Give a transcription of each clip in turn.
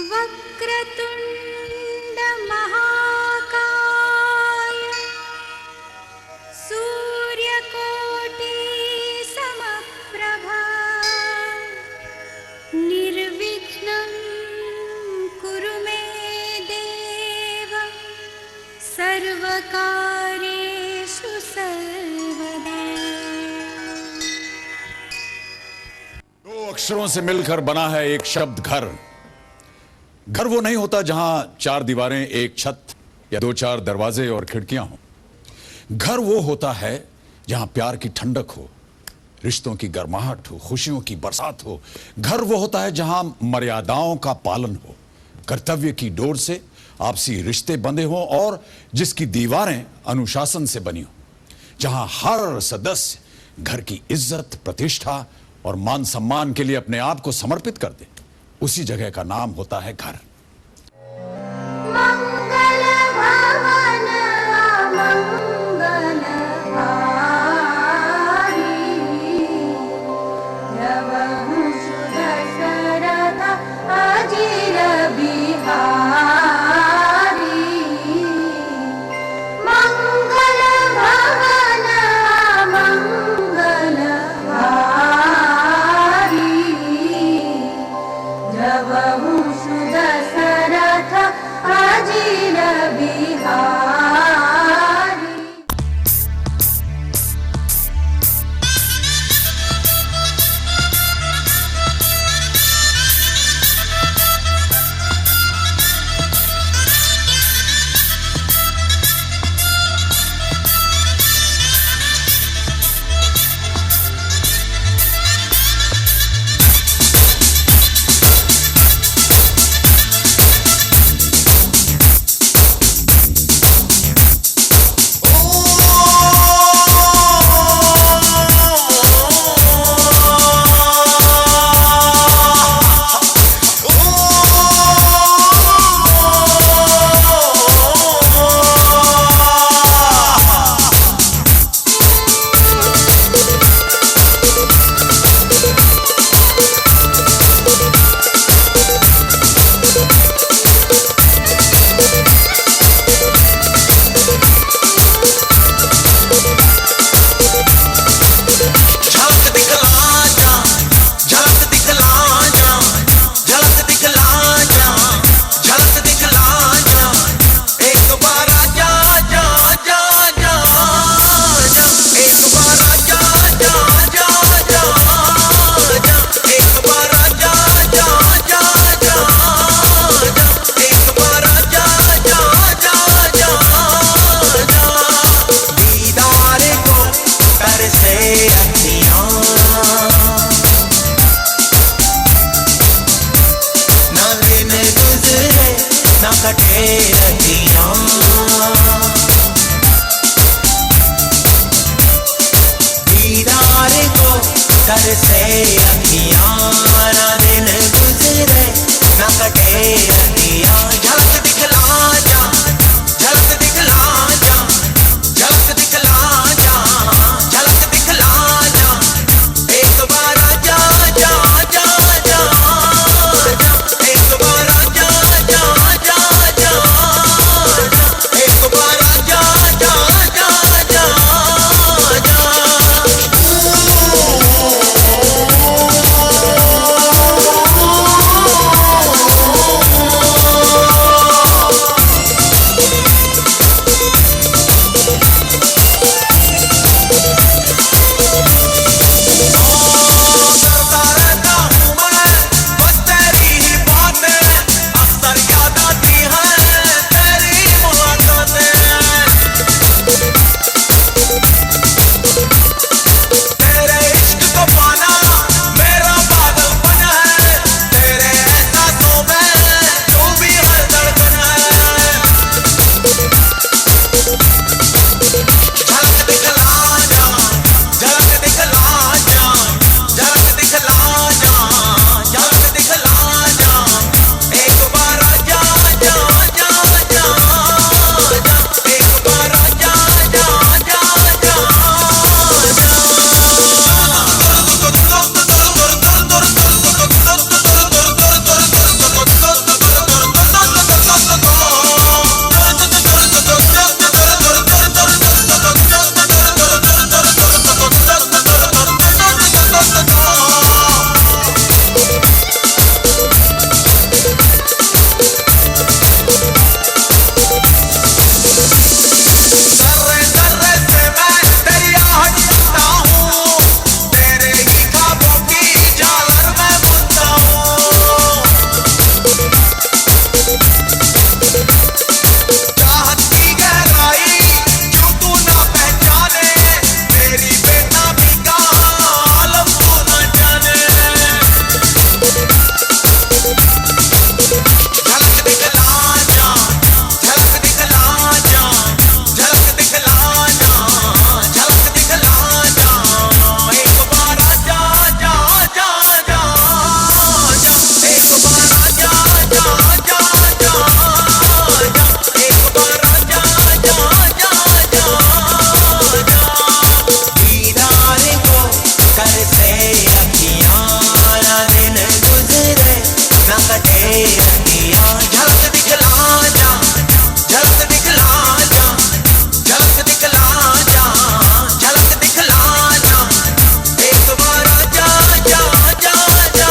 वक्रतुंड महाकाय सूर्यकोटि समप्रभा निर्विघ्नं कुरु मे देव सर्वकार्येषु सर्वदा। दो अक्षरों से मिलकर बना है एक शब्द घर। घर वो नहीं होता जहां चार दीवारें, एक छत या दो चार दरवाजे और खिड़कियां हों। घर वो होता है जहां प्यार की ठंडक हो, रिश्तों की गर्माहट हो, खुशियों की बरसात हो। घर वो होता है जहां मर्यादाओं का पालन हो, कर्तव्य की डोर से आपसी रिश्ते बंधे हों और जिसकी दीवारें अनुशासन से बनी हो, जहां हर सदस्य घर की इज्जत, प्रतिष्ठा और मान सम्मान के लिए अपने आप को समर्पित कर दे। उसी जगह का नाम होता है घर। मंगल भवन अमंगल हारी, जबहु सुदशरथ अजिर बिहारी। मंगल भवन अमंगल हारी, जबहु सुदशरथ अजिर बिहारी। जा अखियां झलक दिखला जा, झलक दिखला जा, झलक दिखला जा, झलक दिखला जा। एक बार जा जा जा जा,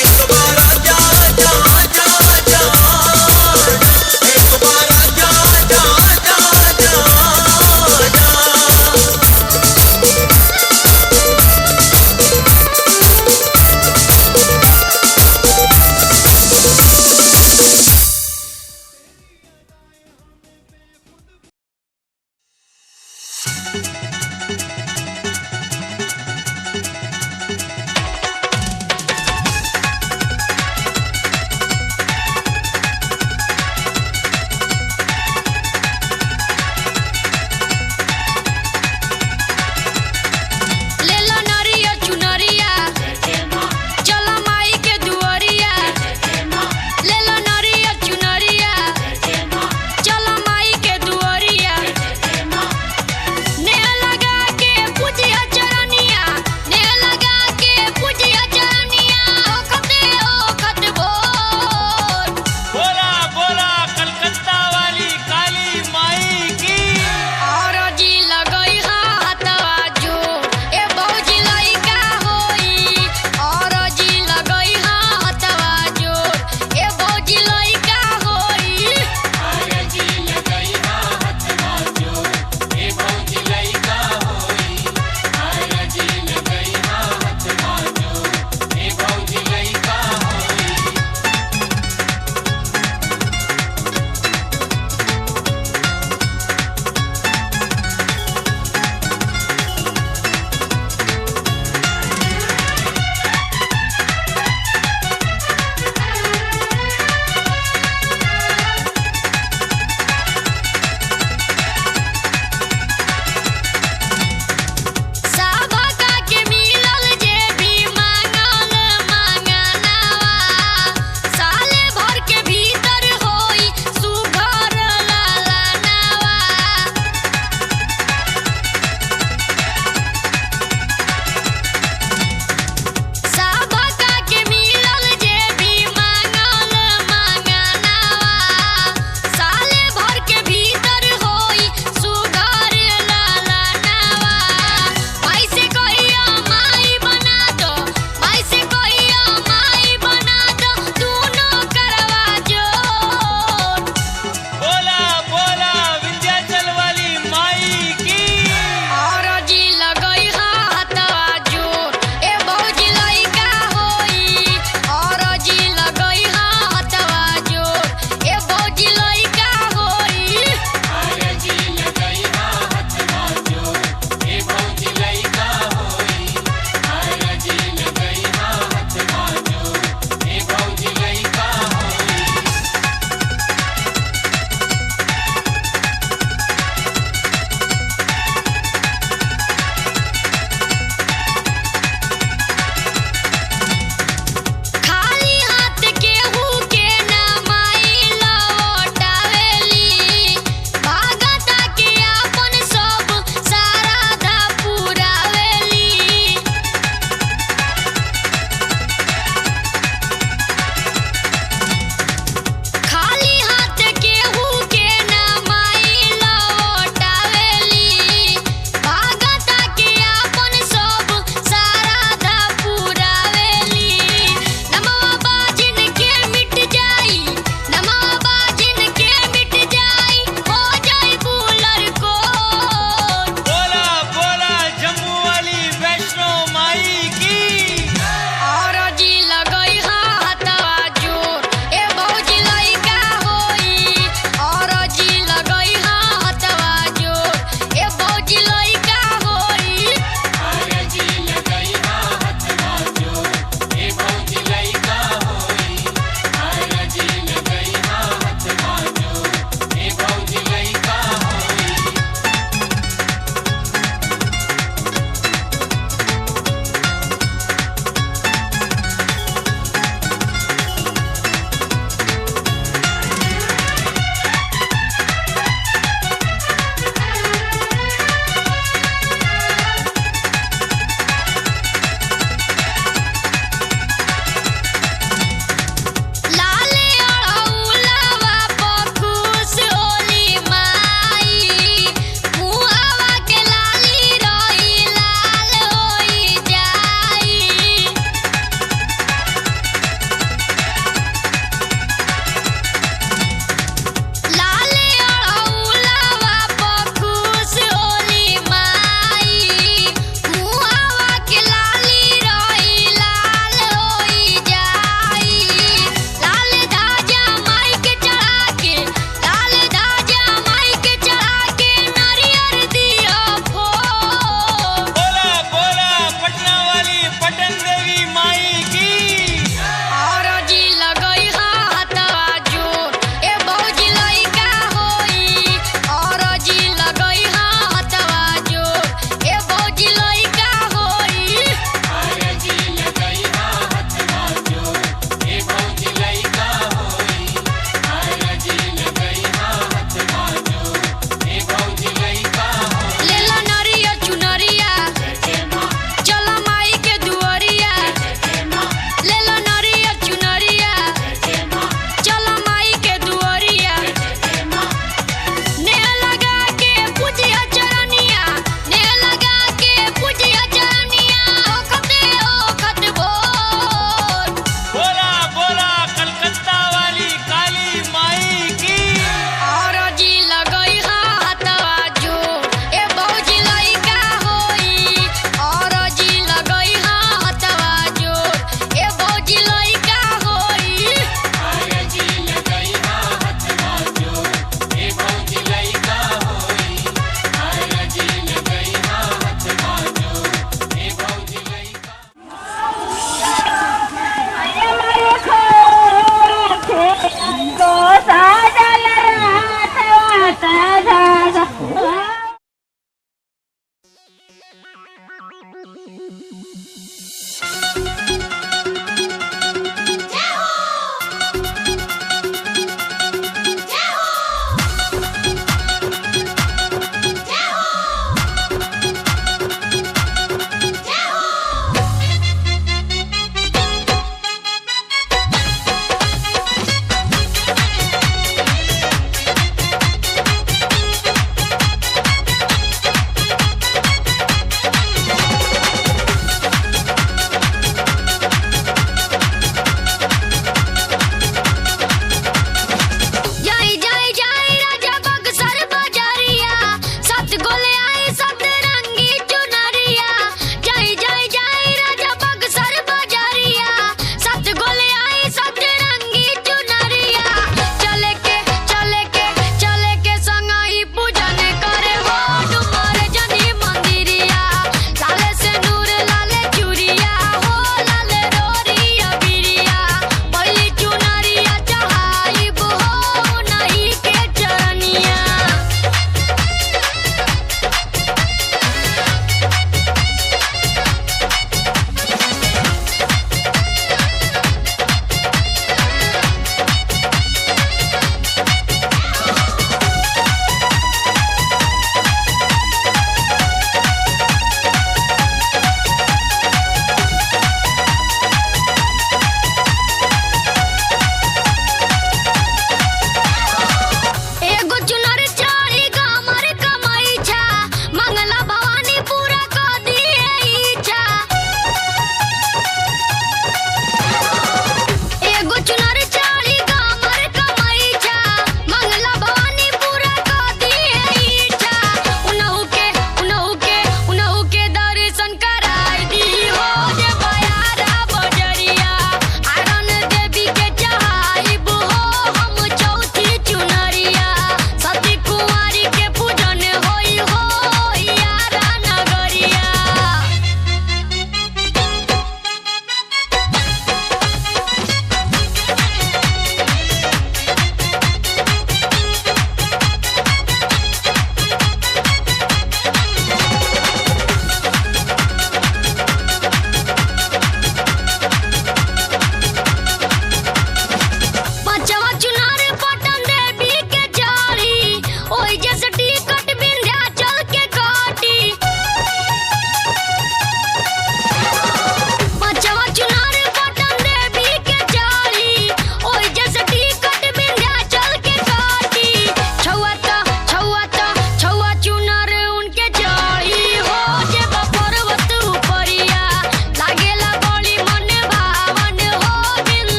एक बार जा जा जा जा, एक बार जा जा जा जा जा।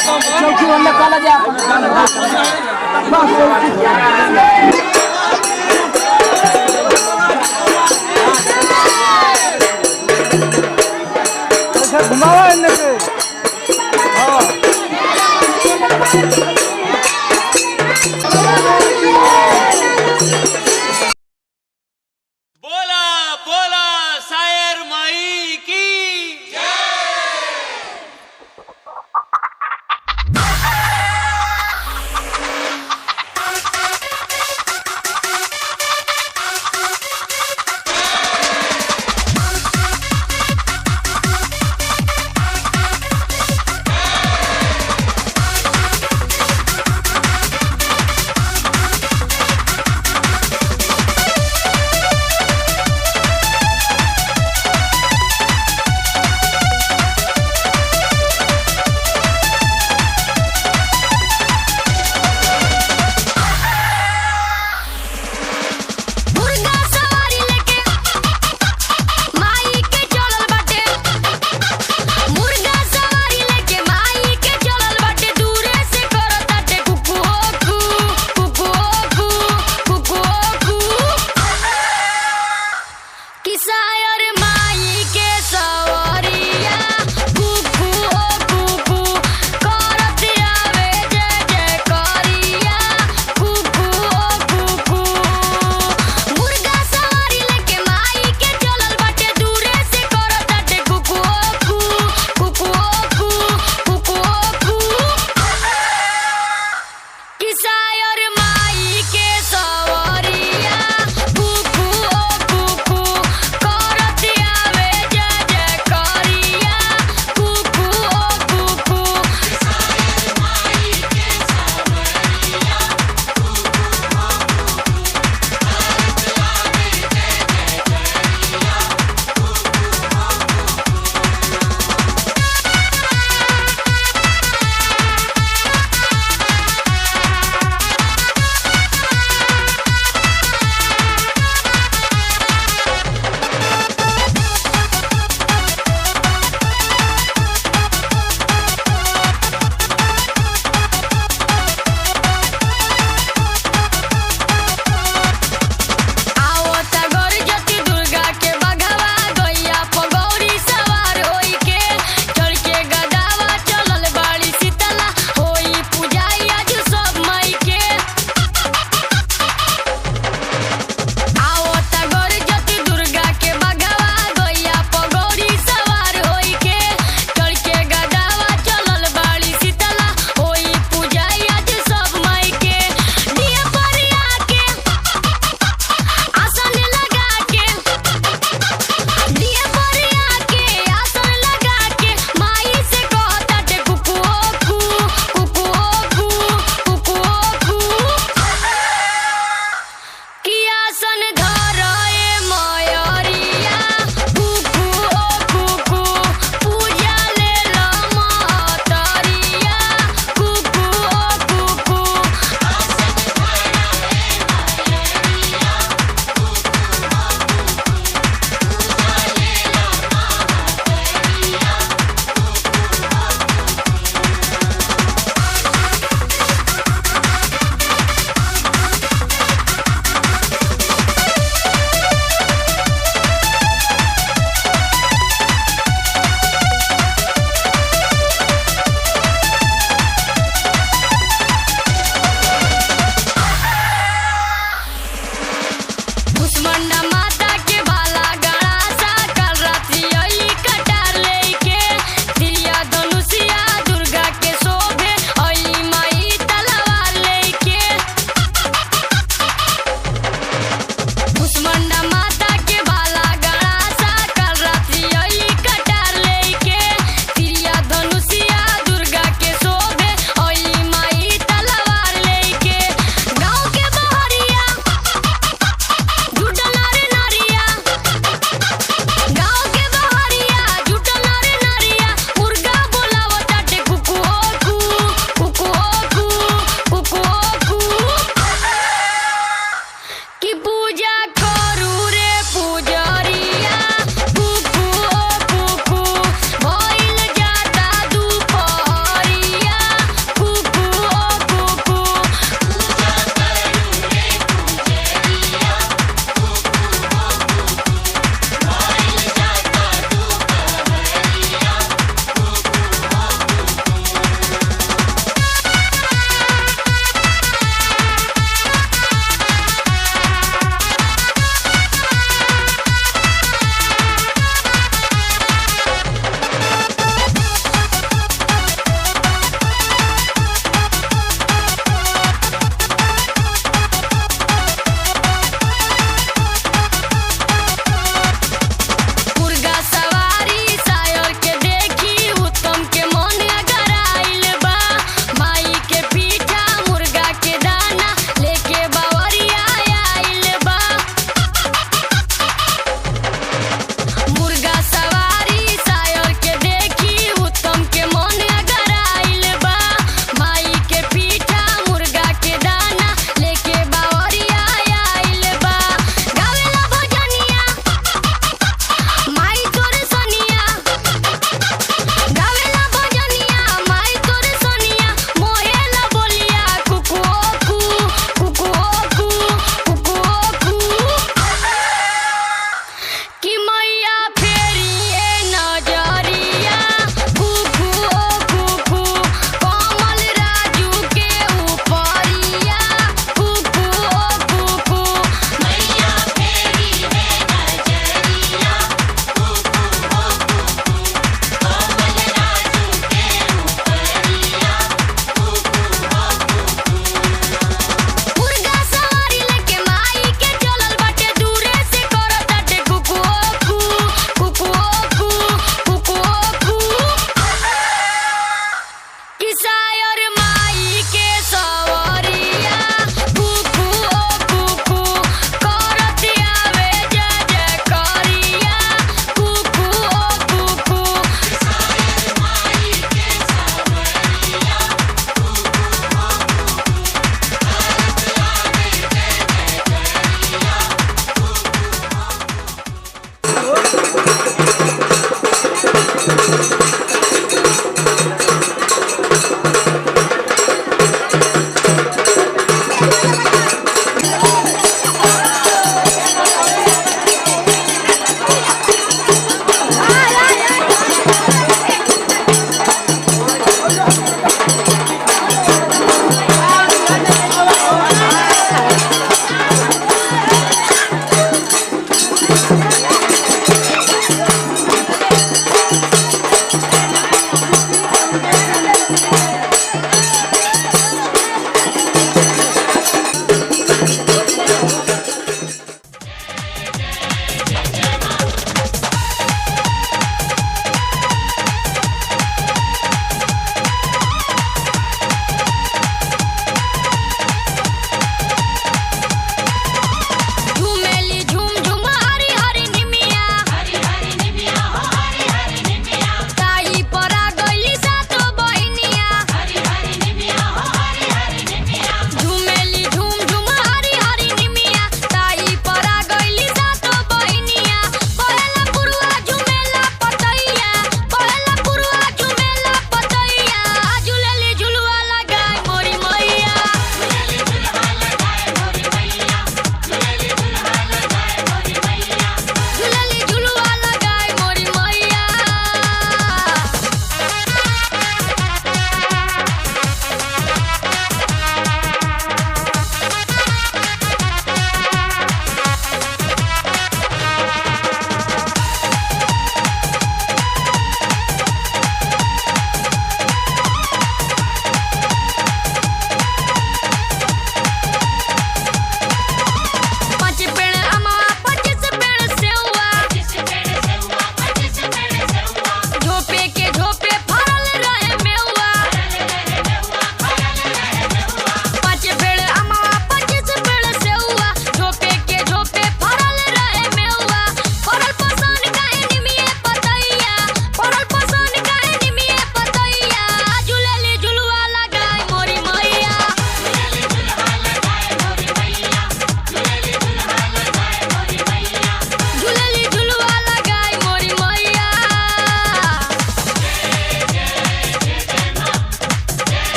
चौकी वाले काला जा घुमावा इन्हें से बोला बोला शायर माई की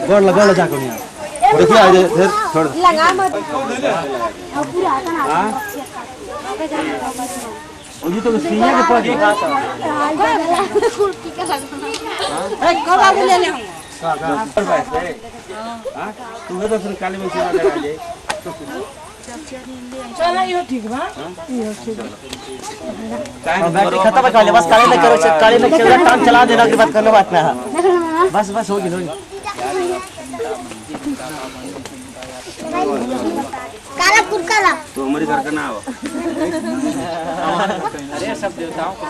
गोड़ लगा ले जाको नहीं देखिए आज फिर छोड़ लगा मत पूरा आता ना अभी तो सीनियर के पास कुर्ती का लगा ए कब आगे ले ले हां तू तो फिर काली में सेवा लगा ले चला यो ठीक बा यो ठीक बैटरी खत्म कर ले बस काली में करो काली में खेल काम चला देना के बाद करना बात ना बस बस हो गई काला पुरकाला तो हमारे घर का ना हो अरे सब देवताओं को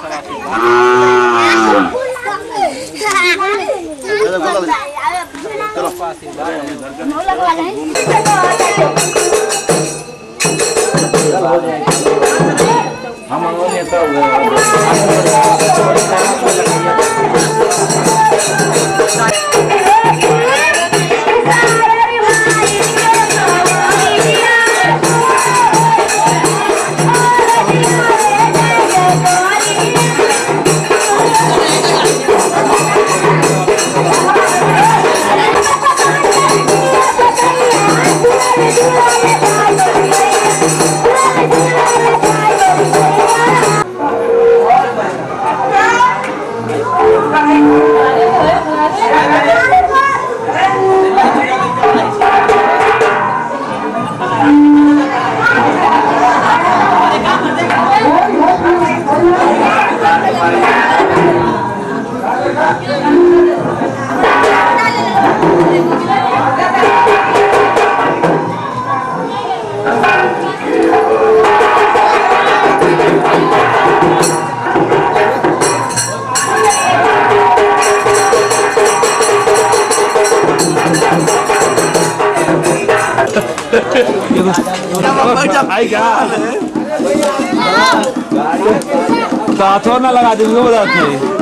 साथों ना लगा दूंगा बताते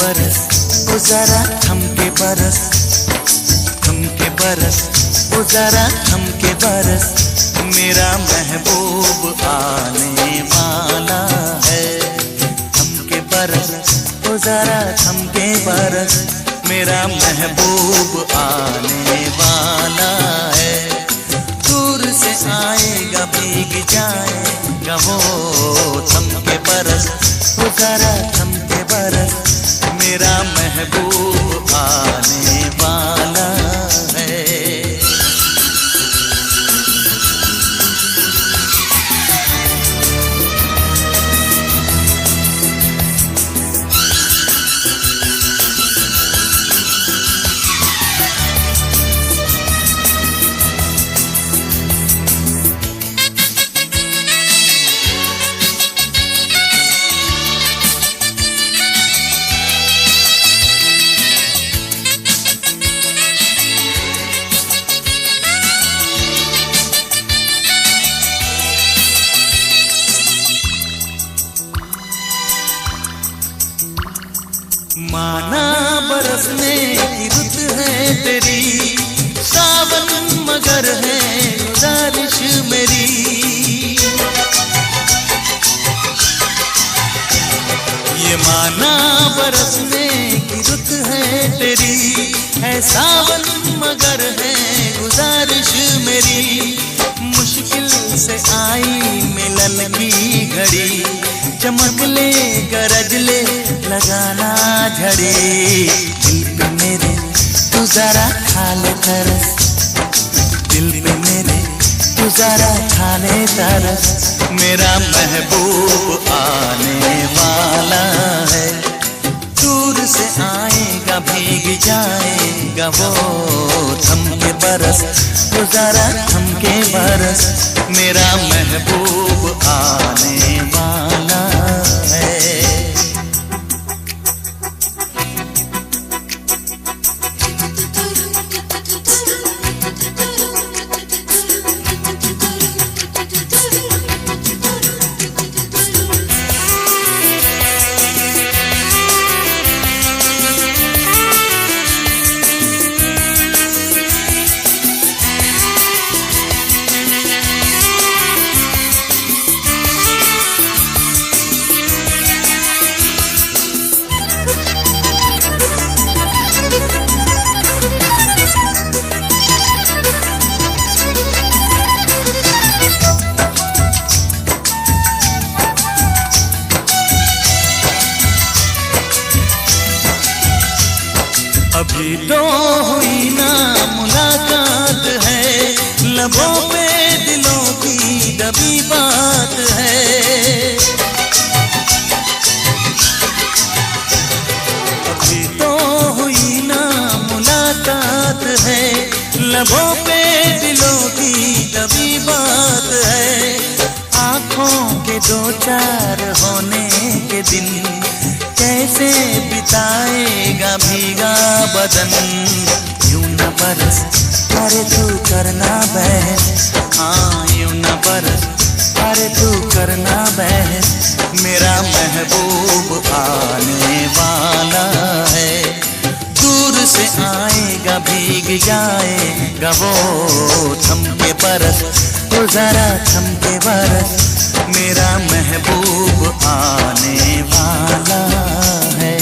बरस ओ जरा थमके बरस, थमके बरस ओ जरा थमके बरस, मेरा महबूब आने वाला है। थमके बरस ओ जरा थमके बरस, मेरा महबूब आने वाला है। दूर से आएगा भीग जाएगा वो, थमके बरस ओ जरा थमके बरस, मेरा महबूब आने वाला है। माना बरसने की रुत है तेरी, सावन मगर है गुजारिश मेरी। ये माना बरसने की रुत है तेरी, है सावन मगर है गुजारिश मेरी। मुश्किल से आई मिलन की घड़ी, चमक ले गरज ले लगाना झड़ी। दिल पे मेरे तू जरा खा ले तरस, दिल पे मेरे तू जरा खा ले तरस, मेरा महबूब आने वाला है। दूर से आएगा भीग जाएगा वो, थमके बरस तू जरा थमके बरस, मेरा महबूब आने वाला है। अभी तो हुई ना मुलाकात है, लबों पे दिलों की दबी बात है। अभी तो हुई ना मुलाकात है, लबों पे दिलों की दबी बात है। आँखों के दो चार होने के दिन, कैसे बिताएगा भीगा बदन। यूं न बरस अरे तू करना बहस, हाँ यूं न बरस अरे तू करना बहस, मेरा महबूब आने वाला है। दूर से आएगा भीग जाएगा वो, थमके बरस तो जरा थमके बरस, मेरा महबूब आने वाला है।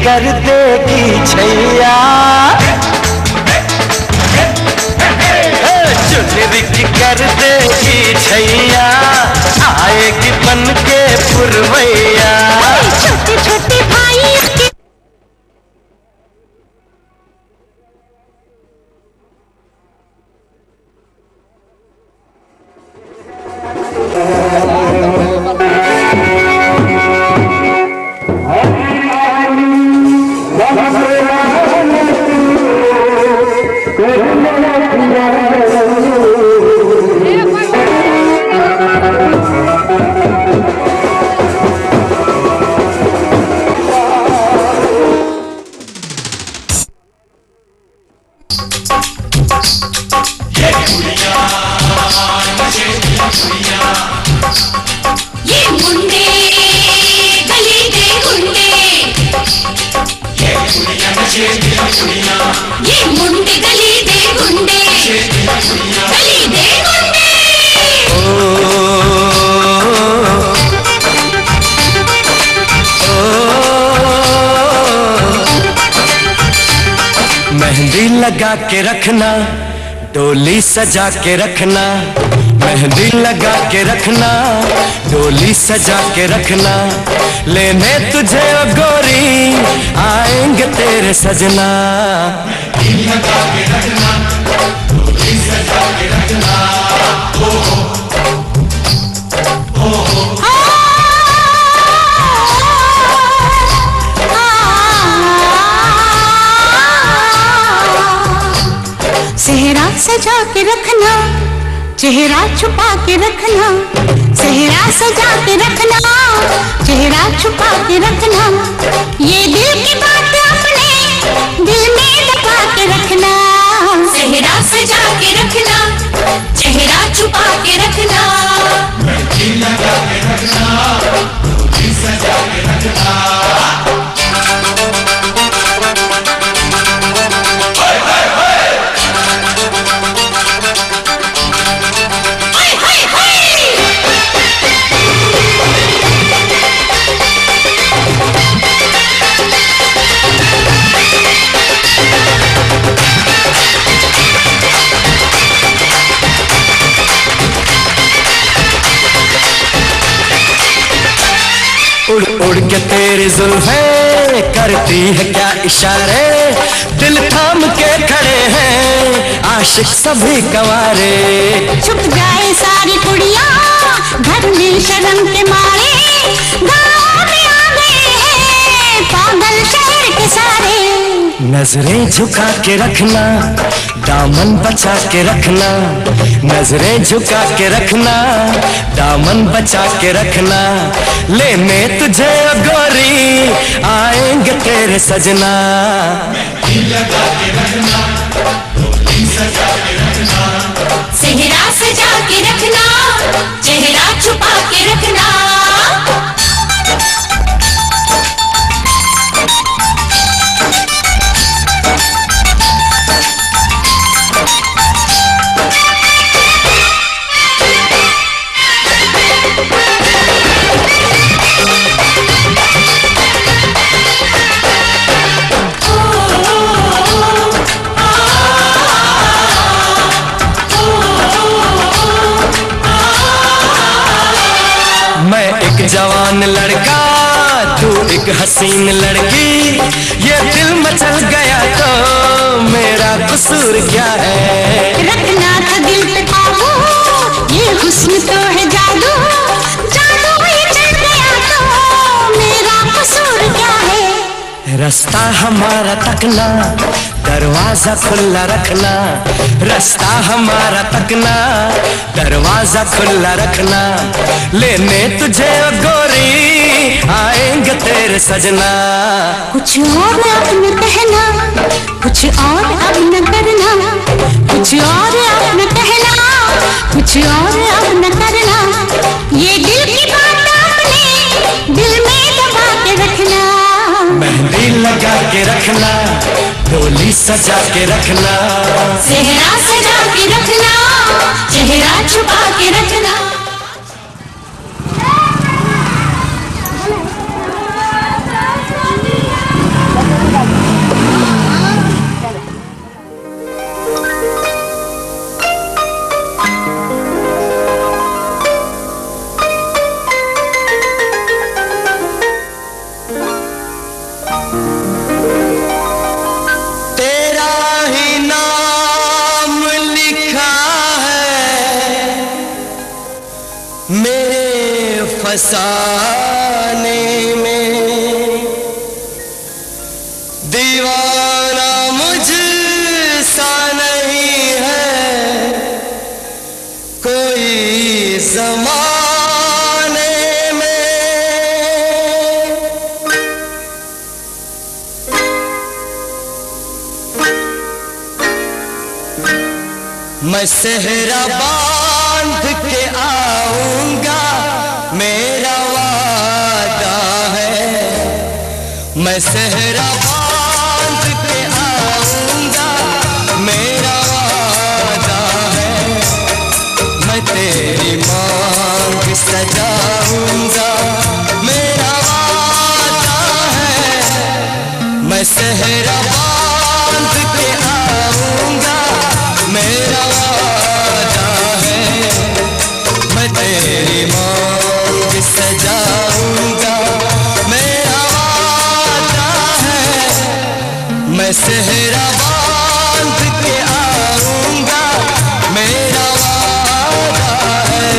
कर देगी छैया, चुनरी की कर देगी छैया, आएगी बन के पुरवैया। छोटे छोटे भाई ये मुंडे गली दे गुंडे, ये मुंडे गली दे गुंडे, गली दे गुंडे। मेहंदी लगा के रखना, डोली सजा के रखना, मेहंदी लगा के रखना, डोली सजा के रखना, लेने तुझे ओ गोरी आएंगे तेरे सजना। मेहंदी लगा के रखना, डोली सजा के रखना, सेहरा सजा के रखना, चेहरा छुपा के रखना, सेहरा सजा के रखना, चेहरा छुपा के रखना, ये दिल की बात अपने दिल में दबा के रखना। सेहरा सजा के रखना, चेहरा छुपा के रखना, मेहंदी लगा के रखना, डोली सजा के रखना। उड़ उड़ के तेरी जुल्फें करती है क्या इशारे, दिल थाम के खड़े हैं आशिक सभी गवारे। छुप जाए सारी कुड़ियाँ घर में शर्म के मारे, गाँव में आ गए हैं पागल शहर के सारे। नजरें झुका के रखना, दामन बचा के रखना, नजरें झुका के रखना, दामन बचा के रखना, लेने तुझे ओ गोरी आएंगे तेरे सजना। मेहंदी लगा के रखना, डोली सजा के रखना, सेहरा सजा के रखना, चेहरा छुपा के रखना। मैं एक जवान लड़का, तू एक हसीन लड़की, ये दिल मचल गया तो मेरा कसूर क्या है। रखना था दिल पे काबू, ये हुस्न तो है जादू, जादू ही चल गया तो मेरा कसूर क्या है। रास्ता हमारा तकना, दरवाजा खुला रखना, रास्ता हमारा तकना, दरवाजा खुला रखना, लेने तुझे ओ गोरी आएंगे तेरे सजना। कुछ और अब न कहना, कुछ और अब न करना, कुछ और अब न कहना, कुछ और अब न करना, ये दिल की बात अपने दिल में दबा के रखना। मेहंदी लगा के रखना, डोली सजा के रखना, सेहरा सजा के रखना, चेहरा छुपा के रखना। फसाने में दीवाना मुझसा नहीं है कोई ज़माने में। मैं सेहरा बांध के आऊंगा मेरा वादा है। मैं सेहरा बांध के आऊंगा मेरा वादा है। मैं तेरी मांग सजाऊंगा मेरा वादा है। मैं सेहरा बांध के आऊंगा मेरा वादा है। मैं तेरी मांग सजाऊंगा मेरा वादा है। मैं सेहरा बांध के आऊंगा मेरा वादा है।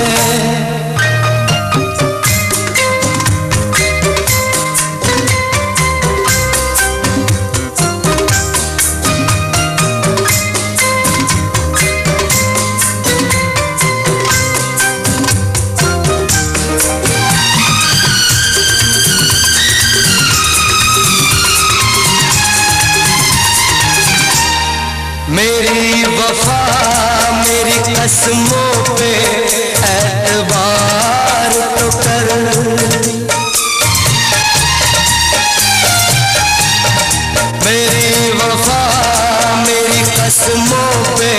मेरी वफा मेरी कसमों पे एतबार तो कर। मेरी वफा मेरी कसमों पे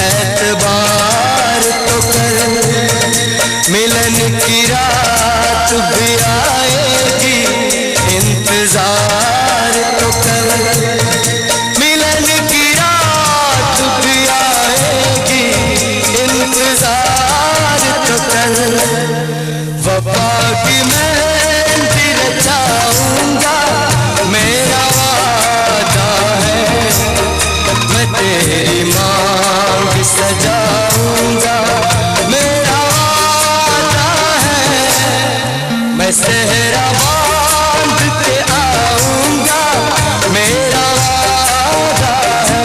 एतबार तो कर। मिलन की रात भी आएगी इंतजार तो कर। मिलन की रात भी आएगी इंतजार तो कर। वफा की मेहंदी रचाऊंगा मेरा वादा है। मैं तेरी मांग सजाऊंगा मेरा वादा है। मैं सेहरा बांध के आऊंगा मेरा वादा है।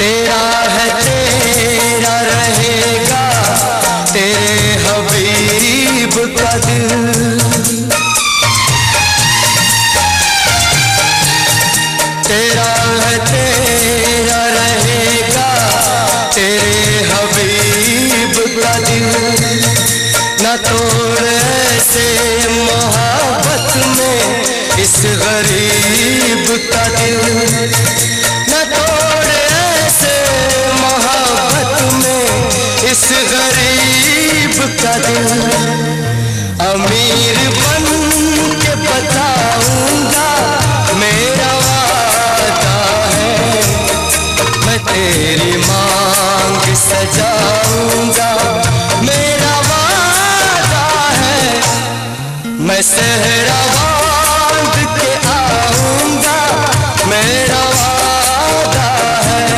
तेरा है तेरा रहेगा तेरे हबीब का दिल। तेरा है तेरा रहेगा तेरे हबीब का दिल। न तोड़ ऐसे मोहब्बत में इस गरीब का दिल। न तोड़ ऐसे मोहब्बत में इस गरीब का दिल। अमीर बन के बताऊंगा मेरा वादा है। मैं तेरी मांग सजाऊंगा मेरा वादा है। मैं सेहरा बांध के आऊंगा मेरा वादा है।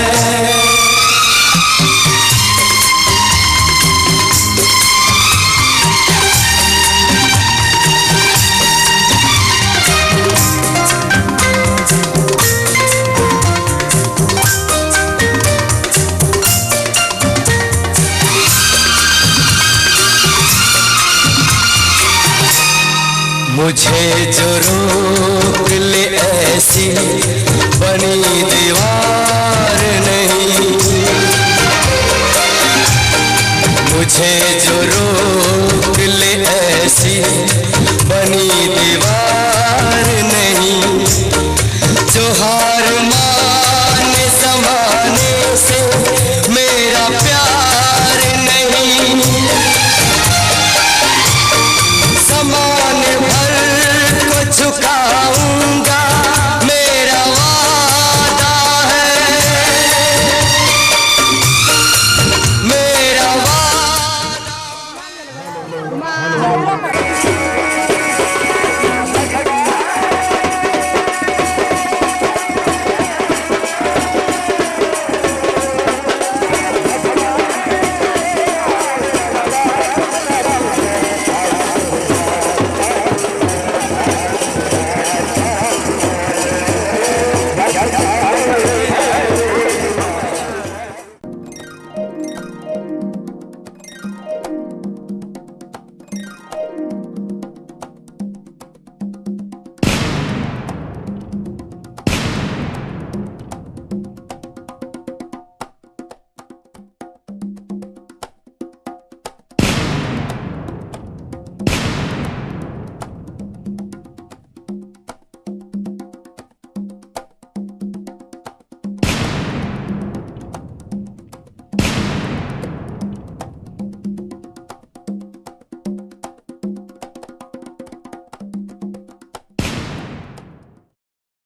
मुझे जो रोक ले ऐसी बनी दीवार नहीं। मुझे जो रोक